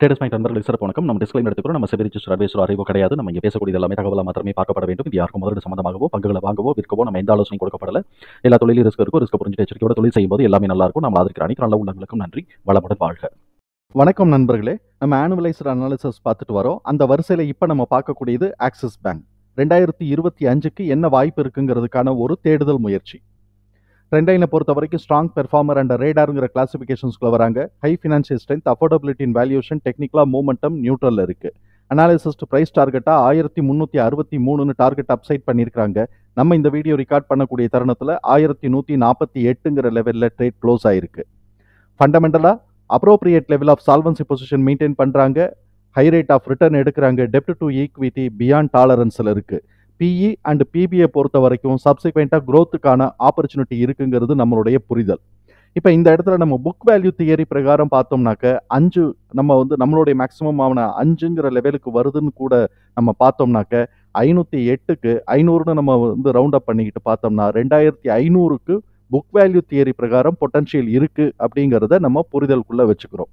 Traders mind நண்பர்களுக்கு சிறப்பு வணக்கம். நம்ம டிஸ்க்ளைமர் எடுத்துக்கிறோம். நம்ம செபி ரிஜிஸ்டர் அட்வைசர் அறிவோ கிடையாது. நம்ம இங்கே பேசக்கூடிய எல்லாமே தகவலாக மாத்திரமே பார்க்கப்பட வேண்டும். இது யாருக்கும் முதலீடு சம்பந்தமாகவோ பங்குகளை வாங்கவோ விற்கவோ நம்ம எந்த ஆலோசனையும் கொடுக்கப்படல. எல்லா தொழிலும் ரிஸ்க் இருக்கும். ரிஸ்க் புரிஞ்சு எச்சரிக்கையோட தொழில் செய்யும்போது எல்லாமே நல்லா இருக்கும். நம்ம அதற்கு அனைத்து நல்ல உள்ளங்களுக்கும் நன்றி. வளமுடன் வாழ்க. வணக்கம் நண்பர்களே. நம்ம ஆனுவலைஸ்டு அனாலிசிஸ் பார்த்துட்டு வரோம். அந்த வரிசையில் இப்போ நம்ம பார்க்கக்கூடியது ஆக்சிஸ் பேங்க் 2025க்கு என்ன வாய்ப்பு இருக்குங்கிறதுக்கான ஒரு தேடுதல் முயற்சி. ட்ரெண்ட் லைனை பொறுத்த வரைக்கும் ஸ்ட்ராங் பெர்ஃபார்மர் அண்ட் ரேடாருங்கிற கிளாசிஃபிகேஷன்ஸ்குள்ள வராங்க. ஹை ஃபினான்ஷியல் ஸ்ட்ரென்த், அஃபோர்டபிலிட்டி இன் வேல்யூஷன், டெக்னிக்கலா மூமெண்டம் நியூட்ரல் இருக்கு. அனாலிசிஸ்ட் பிரைஸ் டார்கெட்டா 1363ன்னு டார்கெட் அப்சைட் பண்ணியிருக்காங்க. நம்ம இந்த வீடியோ ரெக்கார்ட் பண்ணக்கூடிய தருணத்தில் 1148ங்கிற லெவலில் ட்ரேட் க்ளோஸ் ஆயிருக்கு. ஃபண்டமெண்டலா appropriate level of solvency position maintain பண்ணுறாங்க. ஹை ரேட் ஆஃப் ரிட்டர்ன் எடுக்கிறாங்க. டெப்ட் டு ஈக்விட்டி பியாண்ட் டாலரன்ஸில் இருக்குது. பிஇ அண்ட் பிபிஐ பொறுத்த வரைக்கும் சப்சிக்வெண்ட்டாக க்ரோத்துக்கான ஆப்பர்ச்சுனிட்டி இருக்குங்கிறது நம்மளுடைய புரிதல். இப்போ இந்த இடத்துல நம்ம புக் வேல்யூ தியரி பிரகாரம் பார்த்தோம்னாக்க 5 நம்மளுடைய மேக்ஸிமம் ஆன 5ங்கிற லெவலுக்கு வருதுன்னு கூட நம்ம பார்த்தோம்னாக்க 508க்கு 500ன்னு நம்ம ரவுண்ட் அப் பண்ணிக்கிட்டு பார்த்தோம்னா 2500க்கு புக் வேல்யூ தியரி பிரகாரம் பொட்டன்ஷியல் இருக்கு அப்படிங்கிறத நம்ம புரிதலுக்குள்ள வச்சுக்கிறோம்.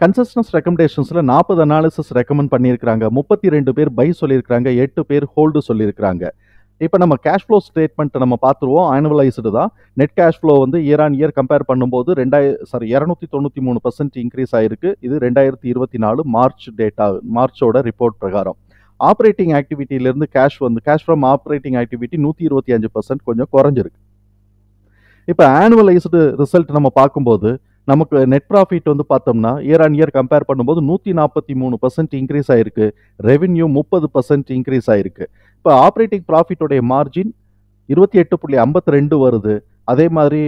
கன்சஸ்டன்ஸ் ரெக்கமெண்டேஷன்ஸில் 40 அனாலிசிஸ் ரெக்கமெண்ட் பண்ணியிருக்கிறாங்க. 32 பேர் பை சொல்லியிருக்கிறாங்க, 8 பேர் ஹோல்டு சொல்லியிருக்கிறாங்க. இப்போ நம்ம கேஷ் ஃப்ளோ ஸ்டேட்மெண்ட் நம்ம பார்த்துருவோம். ஆனுவலைஸ்டு தான். Net cash flow year on year compare பண்ணும்போது 293% இன்க்ரீஸ் ஆயிருக்கு. இது 2024 மார்ச்சோட ரிப்போர்ட் பிரகாரம். ஆப்ரேட்டிங் ஆக்டிவிட்டியிலேருந்து கேஷ் ஃப்ரம் ஆப்ரேட்டிங் ஆக்டிவிட்டி 125% கொஞ்சம் குறைஞ்சிருக்கு. இப்போ ஆனுவலைஸ்டு ரிசல்ட் நம்ம பார்க்கும்போது நமக்கு நெட் ப்ராஃபிட் பார்த்தோம்னா இயர் ஆன் இயர் கம்பேர் பண்ணும்போது 143% இன்க்ரீஸ் ஆயிருக்கு. ரெவென்யூ 30% இன்க்ரீஸ் ஆயிருக்கு. இப்போ ஆப்ரேட்டிங் ப்ராஃபிட்டோடைய மார்ஜின் 28.52 வருது. அதே மாதிரி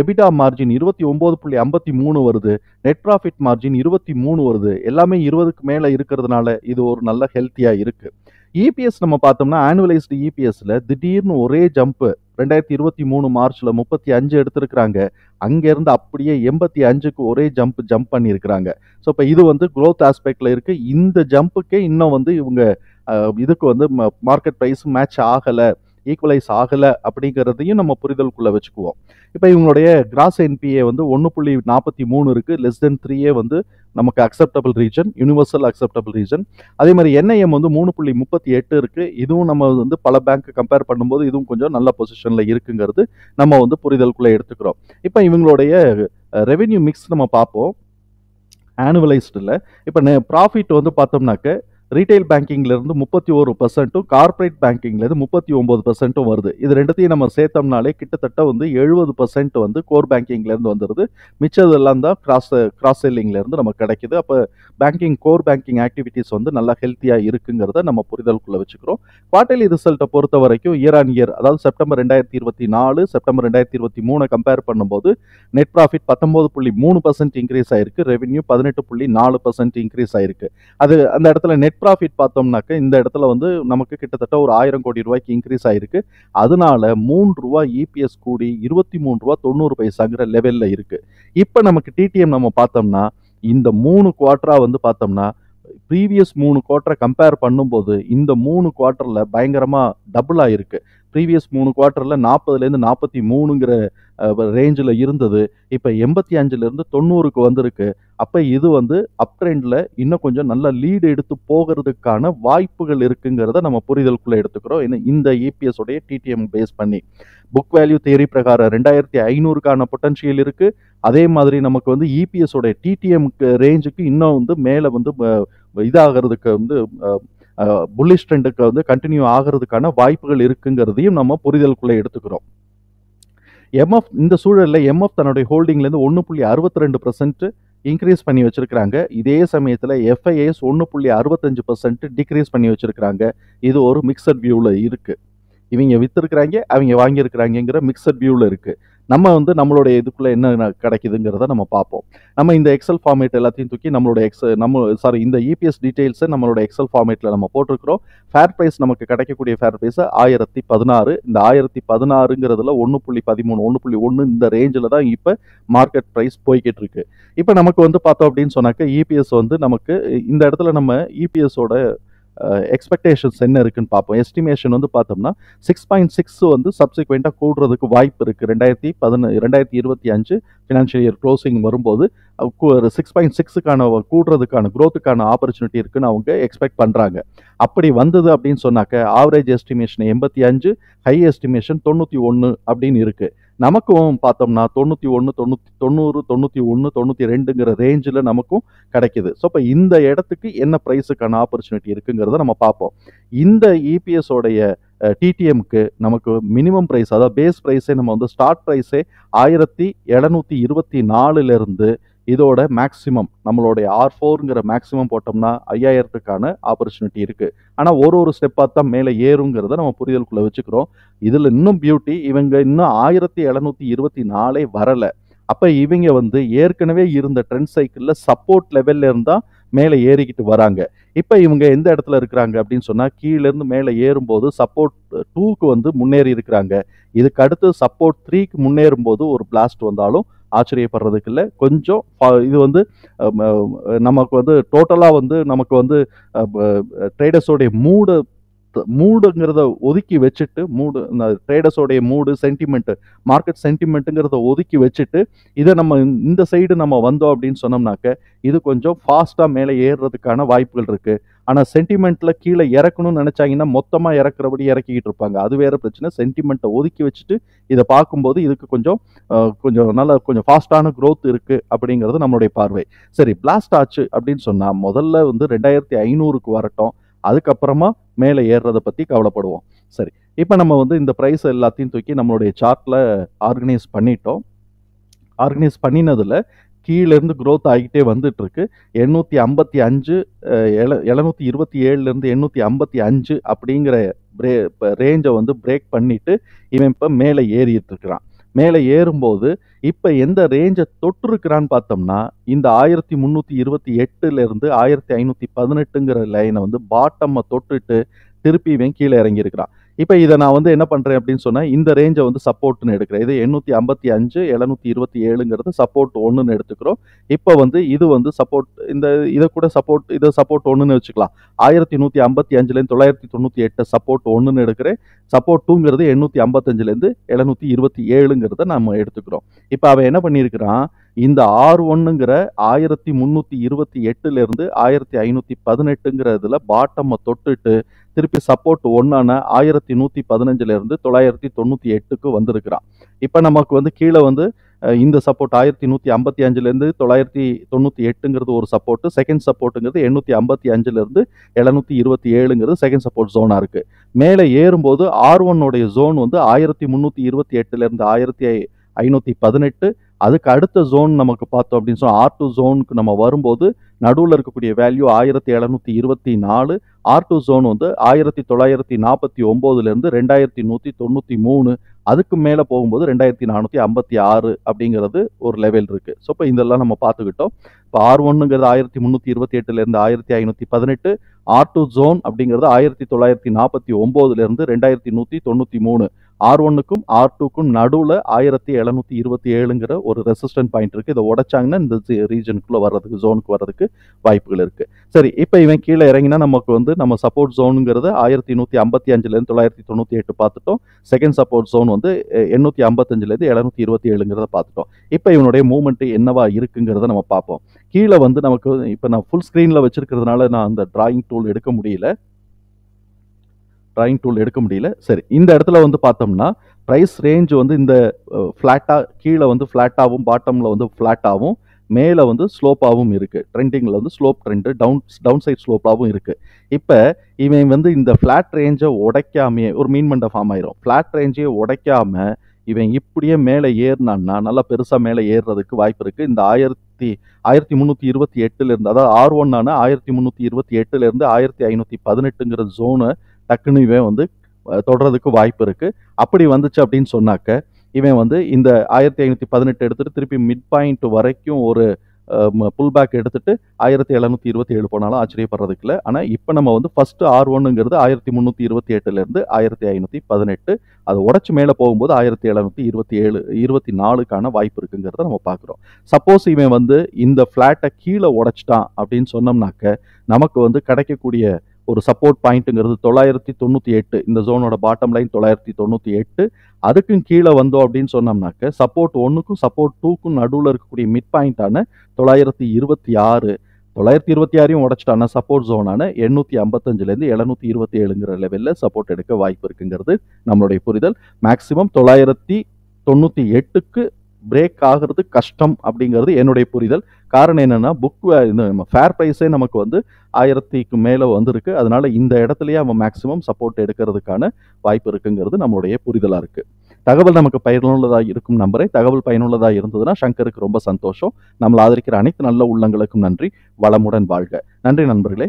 எபிடா மார்ஜின் 29.53 வருது. நெட் ப்ராஃபிட் மார்ஜின் 23 வருது. எல்லாமே 20க்கு மேலே இருக்கிறதுனால இது ஒரு நல்ல ஹெல்த்தியாக இருக்கு. இபிஎஸ் நம்ம பார்த்தோம்னா ஆனுவலைஸ்டு இபிஎஸ்ல திடீர்னு ஒரே ஜம்ப் 2023 மார்ச்ல 35 எடுத்திருக்கிறாங்க. அங்கேருந்து அப்படியே 85க்கு ஒரே ஜம்ப் பண்ணியிருக்கிறாங்க. ஸோ இப்போ இது க்ரோத் ஆஸ்பெக்ட்ல இருக்கு. இந்த ஜம்புக்கே இன்னும் இவங்க இதுக்கு மார்க்கெட் ப்ரைஸ் மேட்ச் ஆகலை, ஈக்குவலைஸ் ஆகலை அப்படிங்கிறதையும் நம்ம புரிதலுக்குள்ள வச்சுக்குவோம். இப்போ இவங்களுடைய கிராஸ் என்பிஏ 1.43 இருக்கு. லெஸ் தென் 3 நமக்கு acceptable region, universal acceptable region. அதே மாதிரி என்ஐஎம் 3.38 இருக்கு. இதுவும் நம்ம பல பேங்க் கம்பேர் பண்ணும்போது இதுவும் கொஞ்சம் நல்ல பொசிஷன்ல இருக்குங்கிறது நம்ம புரிதலுக்குள்ள எடுத்துக்கிறோம். இப்போ இவங்களுடைய ரெவென்யூ மிக்ஸ் நம்ம பார்ப்போம். ஆனுவலைஸ்டில் இப்போ ப்ராஃபிட் பார்த்தோம்னாக்க ரீட்டைல் பேங்கிங்லேருந்து 31%, கார்பரேட் பேங்கிங்லேருந்து 39% வருது. இது ரெண்டுத்தையும் நம்ம சேர்த்தோம்னாலே கிட்டத்தட்ட 70% கோர் பேங்கிங்லேருந்து வந்துடுது. மிச்சதெல்லாம் தான் கிராஸ் செல்லிங்லேருந்து நமக்கு கிடைக்குது. அப்போ கோர் பேங்கிங் ஆக்டிவிட்டீஸ் நல்லா ஹெல்த்தியாக இருக்குங்கிறத நம்ம புரிதலுக்குள்ள வச்சுக்கிறோம். குவார்டர்லி ரிசல்ட்டை பொறுத்த வரைக்கும் இயர் ஆன் இயர், அதாவது செப்டம்பர் 2024 செப்டம்பர் 2023 கம்பேர் பண்ணும்போது நெட் ப்ராஃபிட் 19.3% இன்க்ரீஸ் ஆயிருக்கு. ரெவென்யூ 18.4% இன்க்ரீஸ் ஆயிருக்கு. அது அந்த இடத்துல நெட் ப்ராஃபிட் பார்த்தோம்னாக்க இந்த இடத்துல நமக்கு கிட்டத்தட்ட ஒரு 1000 கோடி ரூபாய்க்கு இன்க்ரீஸ் ஆயிருக்கு. அதனால ₹3 இபிஎஸ் கூடி ₹23.90 லெவல்ல இருக்கு. இப்போ நமக்கு டிடிஎம் நம்ம பார்த்தோம்னா இந்த 3 குவார்டரா பார்த்தோம்னா ப்ரீவியஸ் 3 குவார்டரை கம்பேர் பண்ணும்போது இந்த 3 குவார்டர்ல பயங்கரமா டபுள் ஆயிருக்கு. ப்ரீவியஸ் 3 குவார்டர்ல 40லேருந்து 43ங்கிற ரேஞ்சில் இருந்தது. இப்போ 85லேருந்து 90க்கு வந்திருக்கு. அப்போ இது அப் ட்ரெண்டில் இன்னும் கொஞ்சம் நல்ல லீடு எடுத்து போகிறதுக்கான வாய்ப்புகள் இருக்குங்கிறத நம்ம புரிதலுக்குள்ளே எடுத்துக்கிறோம். இந்த இபிஎஸ் உடைய டிடிஎம் பேஸ் பண்ணி புக் வேல்யூ தியரி பிரகாரம் 2500க்கான பொட்டன்ஷியல் இருக்கு. அதே மாதிரி நமக்கு இபிஎஸ் உடைய டிடிஎம் ரேஞ்சுக்கு இன்னும் மேலே இதாகிறதுக்கு புல்லிஷ் ட்ரெண்டுக்கு கண்டினியூ ஆகிறதுக்கான வாய்ப்புகள் இருக்குங்கிறதையும் நம்ம புரிதலுக்குள்ளே எடுத்துக்கிறோம். எம்எஃப் இந்த சூழலில் எம்எஃப் தன்னுடைய ஹோல்டிங்லேருந்து 1.62% இன்க்ரீஸ் பண்ணி வச்சிருக்கிறாங்க. இதே சமயத்தில் எஃப்ஐஎஸ் 1.65% டிக்ரீஸ் பண்ணி வச்சிருக்கிறாங்க. இது ஒரு மிக்சட் வியூவில் இருக்கு. இவங்க வித்துருக்கிறாங்க, அவங்க வாங்கியிருக்கிறாங்கிற மிக்சட் வியூவில் இருக்கு. நம்ம நம்மளுடைய இதுக்குள்ள என்ன கிடைக்குதுங்கிறத நம்ம பார்ப்போம். நம்ம இந்த எக்ஸல் ஃபார்மேட் எல்லாத்தையும் தூக்கி இந்த இபிஎஸ் டீடைல்ஸை நம்மளோட எக்ஸல் ஃபார்மேட்டில் நம்ம போட்டிருக்கிறோம். ஃபேர் ப்ரைஸ் நமக்கு கிடைக்கக்கூடிய ஃபேர் ப்ரைஸ் 1016. இந்த 1016ங்கிறதுல 1.13 1.1 இந்த ரேஞ்சில் தான் இப்போ மார்க்கெட் ப்ரைஸ் போய்கிட்டு இருக்கு. இப்போ நமக்கு பார்த்தோம் அப்படின்னு சொன்னாக்க இபிஎஸ் நமக்கு இந்த இடத்துல நம்ம இபிஎஸோட எக்ஸ்பெக்டேஷன்ஸ் என்ன இருக்குன்னு பார்ப்போம். எஸ்டிமேஷன் வந்து பார்த்தோம்னா 6.6 வந்து சப்சிக்வெண்ட்டாக கூடுறதுக்கு வாய்ப்பு இருக்குது. 2025 ஃபினான்ஷியல் இயர் க்ளோசிங் வரும்போது 6.6க்கான கூடுறதுக்கான க்ரோத்துக்கான ஆப்பர்ச்சுனிட்டி இருக்குன்னு அவங்க எக்ஸ்பெக்ட் பண்ணுறாங்க. அப்படி வந்தது அப்படின்னு சொன்னாக்க ஆவரேஜ் எஸ்டிமேஷன் 85, ஹை எஸ்டிமேஷன் 91 அப்படின்னு இருக்குது. நமக்கும் பார்த்தோம்னா 91, 90, 91, 92ங்கிற ரேஞ்சில் நமக்கும் கிடைக்குது. ஸோ இப்போ இந்த இடத்துக்கு என்ன ப்ரைஸுக்கான ஆப்பர்ச்சுனிட்டி இருக்குங்கிறத நம்ம பார்ப்போம். இந்த இபிஎஸோடைய டிடிஎம்க்கு நமக்கு மினிமம் ப்ரைஸ், அதாவது பேஸ் ப்ரைஸே நம்ம வந்து ஸ்டார்ட் ப்ரைஸே 1724 இதோட மேக்ஸிமம் நம்மளுடைய R4ங்கிற மேக்ஸிமம் போட்டோம்னா 5000க்கான ஆப்பர்ச்சுனிட்டி இருக்குது. ஆனால் ஒரு ஸ்டெப்பாக தான் மேலே ஏறுங்கிறத நம்ம புரிதலுக்குள்ளே வச்சுக்கிறோம். இதில் இன்னும் பியூட்டி, இவங்க இன்னும் 1724 வரலை. அப்போ இவங்க வந்து ஏற்கனவே இருந்த ட்ரெண்ட் சைக்கிளில் சப்போர்ட் லெவலில் இருந்தால் மேலே ஏறிக்கிட்டு வராங்க. இப்போ இவங்க எந்த இடத்துல இருக்கிறாங்க அப்படின்னு சொன்னால் கீழேருந்து மேலே ஏறும்போது சப்போர்ட் 2க்கு வந்து முன்னேறி இருக்கிறாங்க. இதுக்கு அடுத்து சப்போர்ட் 3க்கு முன்னேறும்போது ஒரு பிளாஸ்ட் வந்தாலும் ஆச்சரியப்படுறதுக்கு இல்லை. கொஞ்சம் இது வந்து நமக்கு வந்து டோட்டலாக வந்து நமக்கு வந்து ட்ரேடர்ஸோடைய மூடுங்கிறத ஒதுக்கி வச்சுட்டு, ட்ரேடர்ஸோடைய மூடு சென்டிமெண்ட், மார்க்கெட் சென்டிமெண்ட்டுங்கிறத ஒதுக்கி வச்சுட்டு இதை நம்ம இந்த சைடு நம்ம வந்தோம் அப்படின்னு சொன்னோம்னாக்க இது கொஞ்சம் ஃபாஸ்ட்டாக மேலே ஏறுறதுக்கான வாய்ப்புகள் இருக்குது. ஆனால் சென்டிமெண்ட்டில் கீழே இறக்கணும்னு நினச்சாங்கன்னா மொத்தமாக இறக்குறபடி இறக்கிக்கிட்டு இருப்பாங்க. அது வேறு பிரச்சனை. சென்டிமெண்ட்டை ஒதுக்கி வச்சுட்டு இதை பார்க்கும்போது இதுக்கு கொஞ்சம் கொஞ்சம் ஃபாஸ்ட்டான க்ரோத் இருக்குது அப்படிங்கிறது நம்மளுடைய பார்வை. சரி, பிளாஸ்ட் ஆச்சு அப்படின்னு சொன்னால் முதல்ல வந்து 2500க்கு வரட்டும், அதுக்கப்புறமா மேலே ஏறுறதை பற்றி கவலைப்படுவோம். சரி, இப்போ நம்ம வந்து இந்த ப்ரைஸ் எல்லாத்தையும் தூக்கி நம்மளுடைய சார்ட்டில் ஆர்கனைஸ் பண்ணிட்டோம். ஆர்கனைஸ் பண்ணினதில் கீழேருந்து க்ரோத் ஆகிட்டே வந்துட்டுருக்கு. 855, 727லேருந்து 855 அப்படிங்கிற ரேஞ்சை வந்து பிரேக் பண்ணிவிட்டு இவன் இப்போ மேலே ஏறிட்டு இருக்கிறான். மேலே ஏறும்போது இப்போ எந்த ரேஞ்சை தொற்றுருக்கிறான்னு பார்த்தோம்னா இந்த 1328லேருந்து 1518ங்கிற லைனை வந்து பாட்டம்மை தொட்டுட்டு திருப்பி இவன் கீழே இறங்கியிருக்கிறான். இப்போ இதை நான் வந்து என்ன பண்ணுறேன் அப்படின்னு சொன்னால் இந்த ரேஞ்சை வந்து சப்போர்ட்னு எடுக்கிறேன். இது 855, 727ங்கிறது சப்போர்ட் 1ன்னு எடுத்துக்கிறோம். இப்போ வந்து இது வந்து சப்போர்ட், இதை கூட சப்போர்ட், இதை சப்போர்ட் 1ன்னு வச்சுக்கலாம். 1155லேருந்து 998 சப்போர்ட் 1ன்னு எடுக்கிறேன். சப்போர்ட் 2ங்கிறது 855லேருந்து 727ங்கிறத நம்ம எடுத்துக்கிறோம். இப்போ அவன் என்ன பண்ணியிருக்கிறான், இந்த R1ங்கிற 1328லேருந்து 1518ங்கிறதுல பாட்டம்மை தொட்டுட்டு திருப்பி சப்போர்ட் 1ஆன 1115லேருந்து 998க்கு வந்திருக்கிறான். இப்போ நமக்கு வந்து கீழே வந்து இந்த சப்போர்ட் 1155லேருந்து 998ங்கிறது ஒரு சப்போர்ட்டு, செகண்ட் சப்போர்ட்டுங்கிறது 855லேருந்து 727ங்கிறது செகண்ட் சப்போர்ட் ஜோனாக இருக்குது. மேலே ஏறும்போது R1உடைய ஜோன் வந்து 1328லேருந்து 1518, அதுக்கு அடுத்த ஜோன் நமக்கு பார்த்தோம் அப்படின்னு சொன்னால் R2 ஜோனுக்கு நம்ம வரும்போது நடுவில் இருக்கக்கூடிய வேல்யூ 1724. R2 ஜோன் வந்து 1949லேருந்து 2193, அதுக்கு மேலே போகும்போது 2456 அப்படிங்கிறது ஒரு லெவல் இருக்குது. ஸோ இப்போ இதெல்லாம் நம்ம பார்த்துக்கிட்டோம். இப்போ R1ங்கிறது 1328லேருந்து 1518, R2 ஜோன் அப்படிங்கிறது 1949லேருந்து 2193. R1க்கும் R2க்கும் நடுவில் 1727ங்கிற ஒரு ரெசிஸ்டன்ட் பாயிண்ட் இருக்குது. இதை உடைச்சாங்கன்னா இந்த ரீஜனுக்குள்ளே வர்றதுக்கு, ஜோனுக்கு வர்றதுக்கு வாய்ப்புகள் இருக்குது. சரி, இப்போ இவன் கீழே இறங்கினா நமக்கு வந்து நம்ம சப்போர்ட் ஜோனுங்கிறது 1155லேருந்து 998 பார்த்துட்டோம். செகண்ட் சப்போர்ட் ஜோன் வந்து 855லேருந்து 727ங்கிறத பார்த்துட்டோம். இப்போ இவனுடைய மூவ்மெண்ட் என்னவா இருக்குங்கிறத நம்ம பார்ப்போம். கீழே வந்து நமக்கு இப்போ நான் ஃபுல் ஸ்க்ரீனில் வச்சிருக்கிறதுனால நான் அந்த டிராயிங் டூல் எடுக்க முடியல. சரி, இந்த இடத்துல வந்து பார்த்தோம்னா ப்ரைஸ் ரேஞ்ச் வந்து இந்த ஃப்ளாட்டாக கீழே வந்து ஃப்ளாட்டாகவும் பாட்டமில் வந்து ஃப்ளாட்டாகவும் மேலே வந்து ஸ்லோப்பாகவும் இருக்குது. ட்ரெண்டிங்கில் வந்து ஸ்லோப் ட்ரெண்டு, டவுன் சைட் ஸ்லோப்பாகவும் இருக்குது. இப்போ இவன் வந்து இந்த ஃப்ளாட் ரேஞ்சை உடைக்காமையே ஒரு மீன்மெண்ட்டை ஃபார்ம் ஆயிரும். ஃப்ளாட் ரேஞ்சையே உடைக்காமல் இவன் இப்படியே மேலே ஏறினான்னா நல்லா பெருசாக மேலே ஏறுறதுக்கு வாய்ப்பு இருக்குது. இந்த 1328லேருந்து, அதாவது R1ஆன 1328லேருந்து 1518ங்கிற ஜோனை டக்குன்னு இவன் வந்து தொடர்றதுக்கு வாய்ப்பு இருக்குது. அப்படி வந்துச்சு அப்படின்னு சொன்னாக்க இவன் வந்து இந்த 1518 எடுத்துகிட்டு திருப்பி மிட் பாயிண்ட் வரைக்கும் ஒரு புல் பேக் எடுத்துகிட்டு 1727 போனாலும் ஆச்சரியப்படுறதுக்கு இல்லை. ஆனால் இப்போ நம்ம வந்து ஃபஸ்ட்டு R1ங்கிறது 1328லேருந்து 1518, அதை உடச்சி மேலே போகும்போது 1724க்கான வாய்ப்பு இருக்குங்கிறத நம்ம பார்க்குறோம். சப்போஸ் இவன் வந்து இந்த ஃப்ளாட்டை கீழே உடைச்சிட்டான் அப்படின்னு சொன்னோம்னாக்க நமக்கு வந்து கிடைக்கக்கூடிய ஒரு சப்போர்ட் பாயிண்ட்டுங்கிறது 998. இந்த ஜோனோட பாட்டம் லைன் 998. அதுக்கும் கீழே வந்தோம் அப்படின்னு சொன்னோம்னாக்க சப்போர்ட் 1க்கும் சப்போர்ட் 2க்கும் நடுவில் இருக்கக்கூடிய மிட் பாயிண்டான 926. 926ஐயும் உடைச்சிட்டான சப்போர்ட் ஜோனான 855லேருந்து 727ங்கிற லெவலில் சப்போர்ட் எடுக்க வாய்ப்பு இருக்குங்கிறது நம்மளுடைய புரிதல். மேக்சிமம் 998க்கு பிரேக் ஆகிறது கஷ்டம் அப்படிங்கிறது என்னுடைய புரிதல். காரணம் என்னன்னா ஃபேர் ப்ரைஸே நமக்கு 1000க்கு மேலே வந்திருக்கு. அதனால இந்த இடத்துலயே அவன் மேக்சிமம் சப்போர்ட் எடுக்கிறதுக்கான வாய்ப்பு இருக்குங்கிறது நம்மளுடைய புரிதலாக இருக்கு. தகவல் நமக்கு பயனுள்ளதாக இருக்கும் நம்புறேன். தகவல் பயனுள்ளதாக இருந்ததுன்னா சங்கருக்கு ரொம்ப சந்தோஷம். நம்மளை ஆதரிக்கிற அனைத்து நல்ல உள்ளங்களுக்கும் நன்றி. வளமுடன் வாழ்க. நன்றி நண்பர்களே.